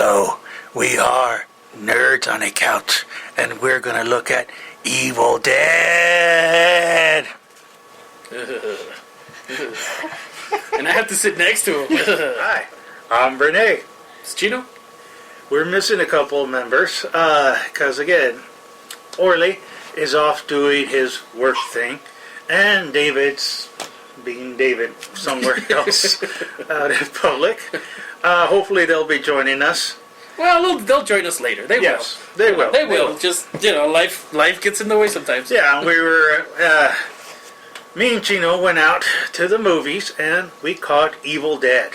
So, we are Nerds on a Couch, and we're going to look at Evil Dead. And I have to sit next to him. Hi, I'm Rene. It's Chino. We're missing a couple of members, because again, Orly is off doing his work thing, and David's being David somewhere else out in public. Hopefully they'll be joining us. Well, they'll join us later. They will. They will. They will. Just, life gets in the way sometimes. Yeah, we were, me and Chino went out to the movies, and we caught Evil Dead.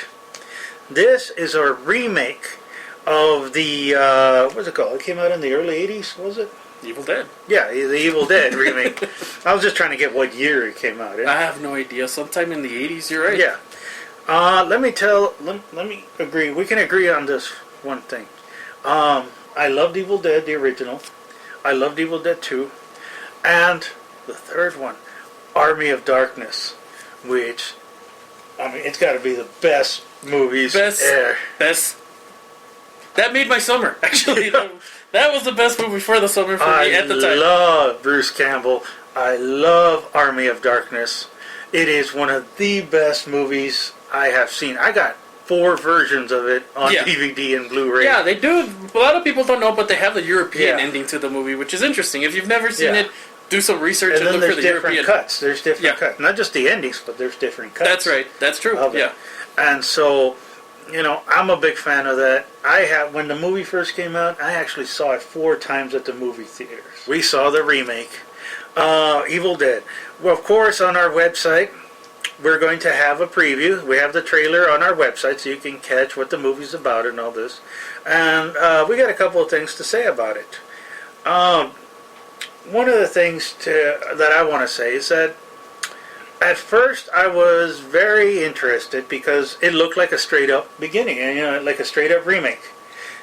This is a remake of the, what's it called? It came out in the early 80s, was it? Evil Dead. Yeah, the Evil Dead remake. I was just trying to get what year it came out in. I have no idea. Sometime in the 80s, you're right. Yeah. Let me agree. We can agree on this one thing. I loved Evil Dead, the original. I loved Evil Dead 2. And the third one, Army of Darkness, which, I mean, it's got to be the best movies ever. Best. That made my summer, actually. That was the best movie for the summer for me at the time. I love Bruce Campbell. I love Army of Darkness. It is one of the best movies I have seen. I got 4 versions of it on DVD and Blu-ray. Yeah, they do. A lot of people don't know, but they have the European ending to the movie, which is interesting. If you've never seen it, do some research and look for the European cuts. There's different cuts. Not just the endings, but there's different cuts. That's right. That's true. Yeah. And so, I'm a big fan of that. When the movie first came out, I actually saw it 4 times at the movie theaters. We saw the remake, Evil Dead. Well, of course, on our website, we're going to have a preview. We have the trailer on our website, so you can catch what the movie's about and all this. And we got a couple of things to say about it. One of the things that I want to say is that at first I was very interested because it looked like a straight-up beginning, like a straight-up remake.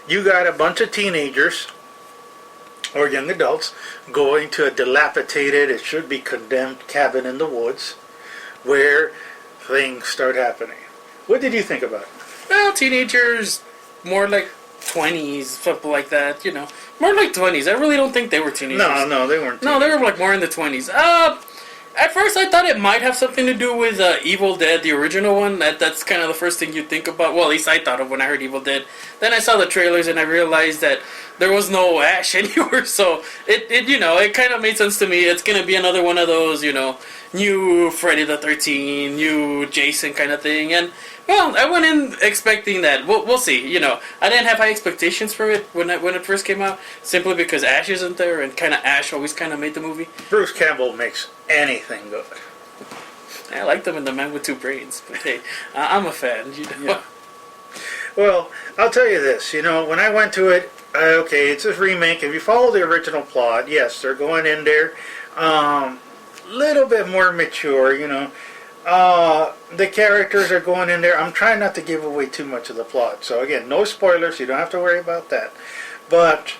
You got a bunch of teenagers or young adults going to a dilapidated, it should be condemned cabin in the woods where things start happening. What did you think about it? Well, teenagers, more like 20s, something like that, More like 20s. I really don't think they were teenagers. No, they weren't teenagers. No, they were like more in the 20s. At first I thought it might have something to do with Evil Dead, the original one. That's kind of the first thing you'd think about. Well, at least I thought of when I heard Evil Dead. Then I saw the trailers and I realized that there was no Ash anywhere. So it kind of made sense to me. It's going to be another one of those, new Friday the 13th, new Jason kind of thing. And, well, I went in expecting that. We'll see. I didn't have high expectations for it when it first came out, simply because Ash isn't there, and kind of Ash always kind of made the movie. Bruce Campbell makes anything good. I liked him in The Man with Two Brains, but hey, I'm a fan. Yeah. Well, I'll tell you this. When I went to it, okay, it's a remake. If you follow the original plot, yes, they're going in there, little bit more mature. The characters are going in there. I'm trying not to give away too much of the plot. So again, no spoilers. You don't have to worry about that. But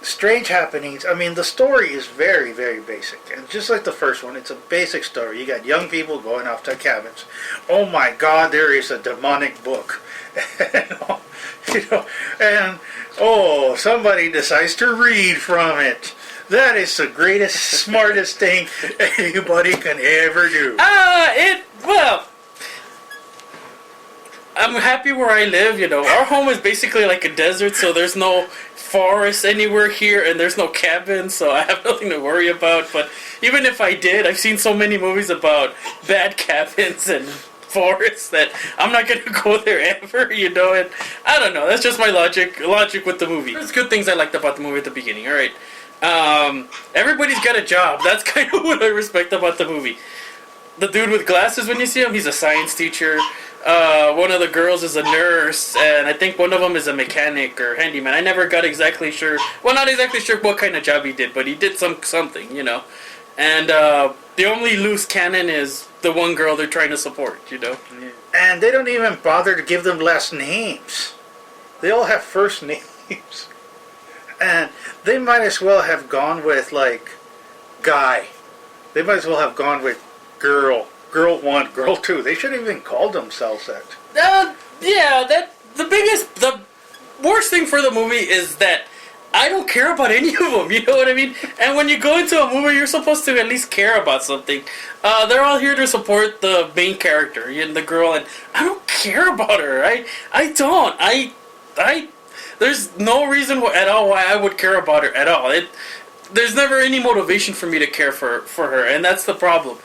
strange happenings. I mean, the story is very, very basic. And just like the first one, it's a basic story. You got young people going off to cabins. Oh my God, there is a demonic book. And somebody decides to read from it. That is the greatest, smartest thing anybody can ever do. Well, I'm happy where I live, Our home is basically like a desert, so there's no forest anywhere here, and there's no cabin, so I have nothing to worry about. But even if I did, I've seen so many movies about bad cabins and forests that I'm not going to go there ever, And I don't know, that's just my logic with the movie. There's good things I liked about the movie at the beginning, alright. Everybody's got a job. That's kind of what I respect about the movie. The dude with glasses, when you see him, he's a science teacher. One of the girls is a nurse, and I think one of them is a mechanic or handyman. I never got exactly sure. Well, not exactly sure what kind of job he did, but he did something, And the only loose cannon is the one girl they're trying to support, Yeah. And they don't even bother to give them last names. They all have first names. And they might as well have gone with, like, guy. They might as well have gone with girl. Girl 1, Girl 2. They should have even called themselves that. Yeah, the worst thing for the movie is that I don't care about any of them. You know what I mean? And when you go into a movie, you're supposed to at least care about something. They're all here to support the main character and the girl, and I don't care about her. I don't. There's no reason at all why I would care about her at all. There's never any motivation for me to care for her, and that's the problem.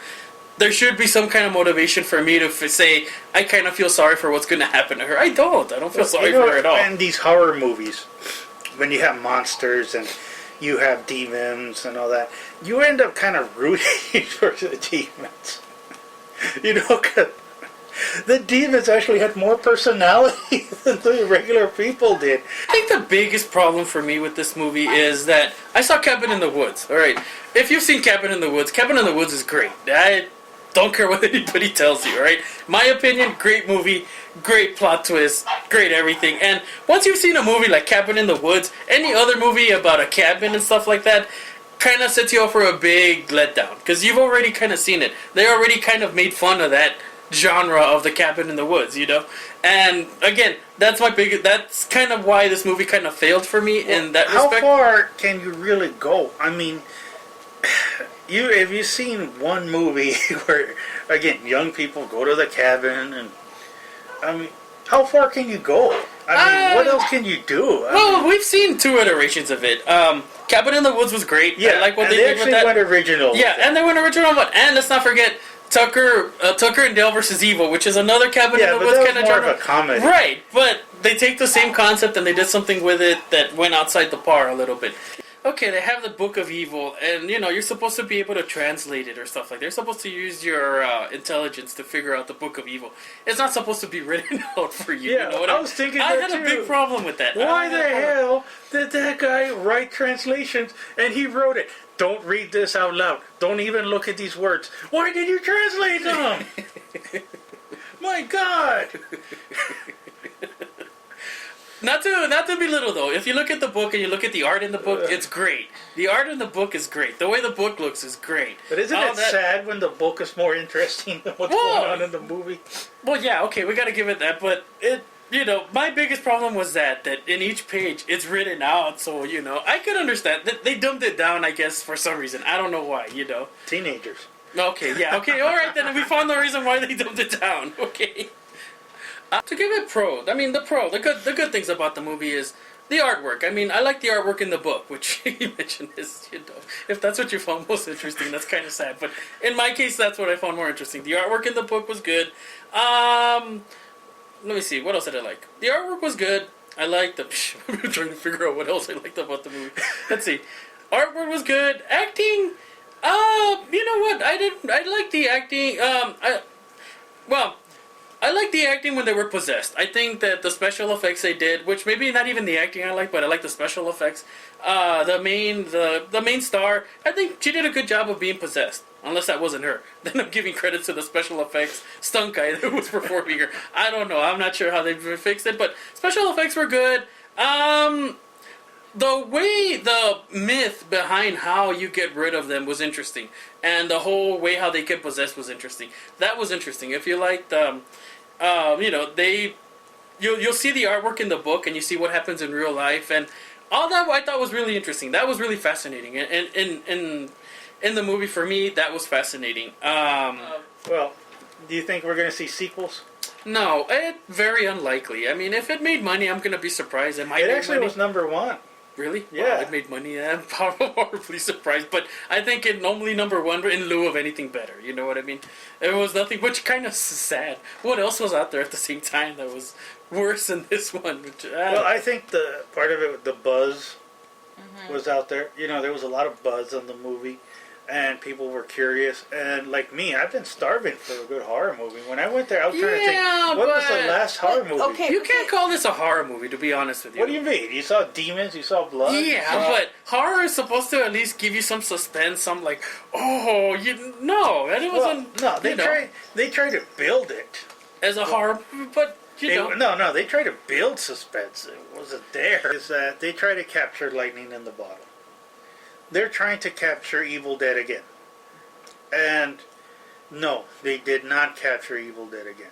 There should be some kind of motivation for me to say, I kind of feel sorry for what's going to happen to her. I don't feel sorry for her at all. In these horror movies, when you have monsters and you have demons and all that, you end up kind of rooting for the demons. You know, 'cause the demons actually had more personality than the regular people did. I think the biggest problem for me with this movie is that I saw Cabin in the Woods. All right, if you've seen Cabin in the Woods is great. I don't care what anybody tells you. All right, my opinion, great movie, great plot twist, great everything. And once you've seen a movie like Cabin in the Woods, any other movie about a cabin and stuff like that kind of sets you up for a big letdown because you've already kind of seen it. They already kind of made fun of that genre of the Cabin in the Woods, you know. And again, that's kind of why this movie kind of failed for me in that respect. How far can you really go? I mean, have you seen one movie where, again, young people go to the cabin and, I mean, how far can you go? I mean, what else can you do? We've seen 2 iterations of it. Cabin in the Woods was great. Yeah, I like what they did with that. went original. Yeah, and they went original. And let's not forget Tucker and Dale versus Evil, which is another Cabin in the Woods kind of genre. More of a comedy. Right, but they take the same concept and they did something with it that went outside the par a little bit. Okay, they have the Book of Evil, and you're supposed to be able to translate it or stuff like that. You're supposed to use your intelligence to figure out the Book of Evil. It's not supposed to be written out for you. Yeah, you know what I was thinking I that had a big problem with that. Why the hell did that guy write translations and he wrote it? Don't read this out loud. Don't even look at these words. Why did you translate them? My God! Not to belittle though. If you look at the book and you look at the art in the book, it's great. The art in the book is great. The way the book looks is great. But isn't it sad when the book is more interesting than what's going on in the movie? Well, yeah, okay, we got to give it that. But my biggest problem was that in each page it's written out. So I could understand that they dumbed it down. I guess for some reason, I don't know why. Teenagers. Okay, yeah, okay, all right. Then we found the reason why they dumbed it down. Okay. To give it the good things about the movie is the artwork. I mean, I like the artwork in the book, which you mentioned is, if that's what you found most interesting, that's kind of sad. But in my case, that's what I found more interesting. The artwork in the book was good. Let me see, what else did I like? The artwork was good. I liked I'm trying to figure out what else I liked about the movie. Let's see. Artwork was good. Acting, you know what? I like the acting. I like the acting when they were possessed. I think that the special effects they did, which maybe not even the acting I like, but I like the special effects. The main star, I think she did a good job of being possessed. Unless that wasn't her. Then I'm giving credit to the special effects stunt guy that was performing her. I don't know. I'm not sure how they fixed it, but special effects were good. The myth behind how you get rid of them was interesting. And the whole way how they get possessed was interesting. That was interesting. If you liked, you'll see the artwork in the book and you see what happens in real life. And all that I thought was really interesting. That was really fascinating. And in the movie, for me, that was fascinating. Well, do you think we're going to see sequels? No, very unlikely. I mean, if it made money, I'm going to be surprised. It actually was number 1. Really? Yeah. Wow, it made money. I'm horribly surprised. But I think it only number 1 in lieu of anything better. You know what I mean? It was nothing, which kind of sad. What else was out there at the same time that was worse than this one? I think the part of it, the buzz was out there. There was a lot of buzz on the movie. And people were curious. And like me, I've been starving for a good horror movie. When I went there, I was trying to think, what was the last horror movie? Okay, you can't call this a horror movie, to be honest with you. What do you mean? You saw demons? You saw blood? Yeah, but horror is supposed to at least give you some suspense, some like, no, it wasn't. No, they tried to build it as a horror, but No, they tried to build suspense. It wasn't there. Is that they try to capture lightning in the bottle. They're trying to capture Evil Dead again. And no, they did not capture Evil Dead again.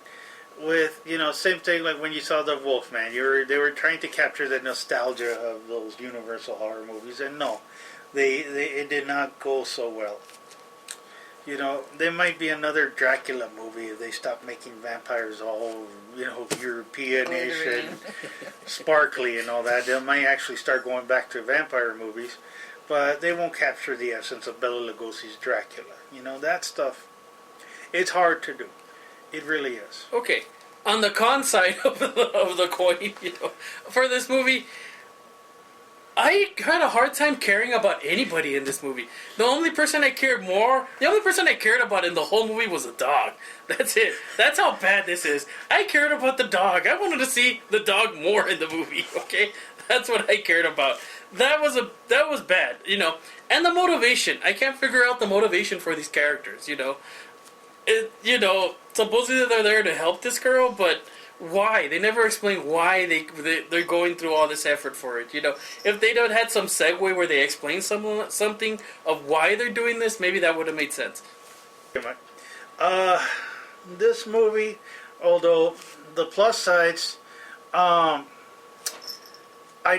with, same thing like when you saw the Wolfman. They were trying to capture the nostalgia of those Universal horror movies, and no, it did not go so well. There might be another Dracula movie if they stop making vampires all, European-ish and sparkly and all that. They might actually start going back to vampire movies, but they won't capture the essence of Bela Lugosi's Dracula. That stuff, it's hard to do. It really is. Okay, on the con side of the coin, for this movie, I had a hard time caring about anybody in this movie. The only person I cared about in the whole movie was a dog. That's it. That's how bad this is. I cared about the dog. I wanted to see the dog more in the movie. Okay, that's what I cared about. That was bad. And the motivation. I can't figure out the motivation for these characters. Supposedly they're there to help this girl, but why? They never explain why they're going through all this effort for it. If they'd had some segue where they explain something of why they're doing this, maybe that would have made sense. This movie, although the plus sides, I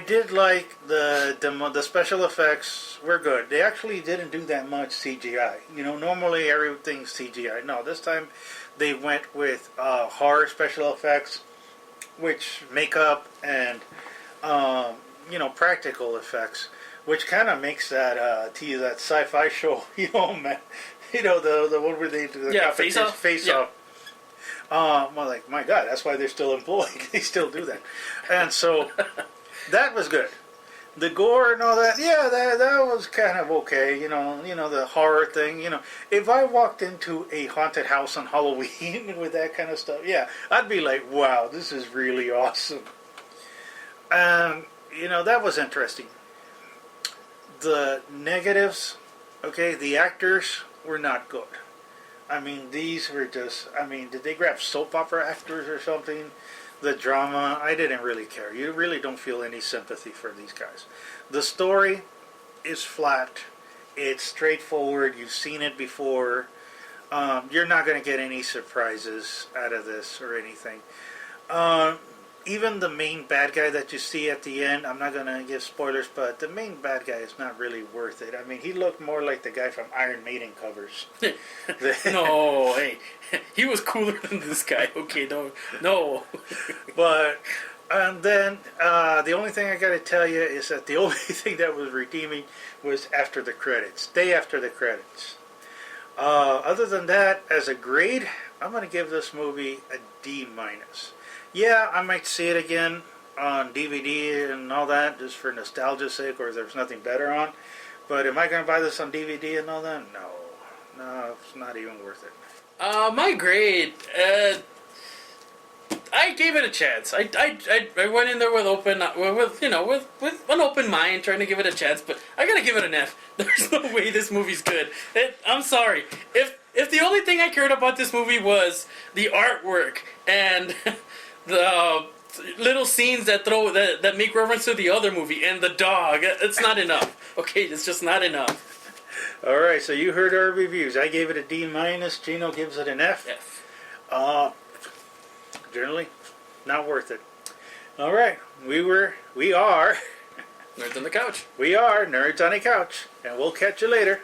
did like the special effects were good. They actually didn't do that much CGI. Normally everything's CGI. No, this time they went with horror special effects, which makeup and practical effects, which kind of makes that that sci-fi show. Man, the one where they do the Face Off. Face Off. Well, like, my God, that's why they're still employed. They still do that, and so that was good. The gore and all that, that was kind of okay. The horror thing. If I walked into a haunted house on Halloween with that kind of stuff, I'd be like, wow, this is really awesome. And that was interesting. The negatives, okay, the actors were not good. These were just, did they grab soap opera actors or something? The drama, I didn't really care. You really don't feel any sympathy for these guys. The story is flat. It's straightforward. You've seen it before. You're not going to get any surprises out of this or anything. Even the main bad guy that you see at the end, I'm not going to give spoilers, but the main bad guy is not really worth it. He looked more like the guy from Iron Maiden covers. No, hey, he was cooler than this guy. Okay, no. But, and then, the only thing I got to tell you is that the only thing that was redeeming was after the credits. Day after the credits. Other than that, as a grade, I'm going to give this movie a D-. Yeah, I might see it again on DVD and all that, just for nostalgia's sake, or there's nothing better on. But am I going to buy this on DVD and all that? No, it's not even worth it. My grade, I gave it a chance. I went in there with an open mind, trying to give it a chance. But I gotta give it an F. There's no way this movie's good. I'm sorry. If the only thing I cared about this movie was the artwork and the little scenes that make reference to the other movie and the dog, it's not enough. Okay, it's just not enough. All right, so you heard our reviews. I gave it a D-. Chino gives it an F. Generally, not worth it. All right, we are Nerds on the Couch. We are Nerds on a Couch, and we'll catch you later.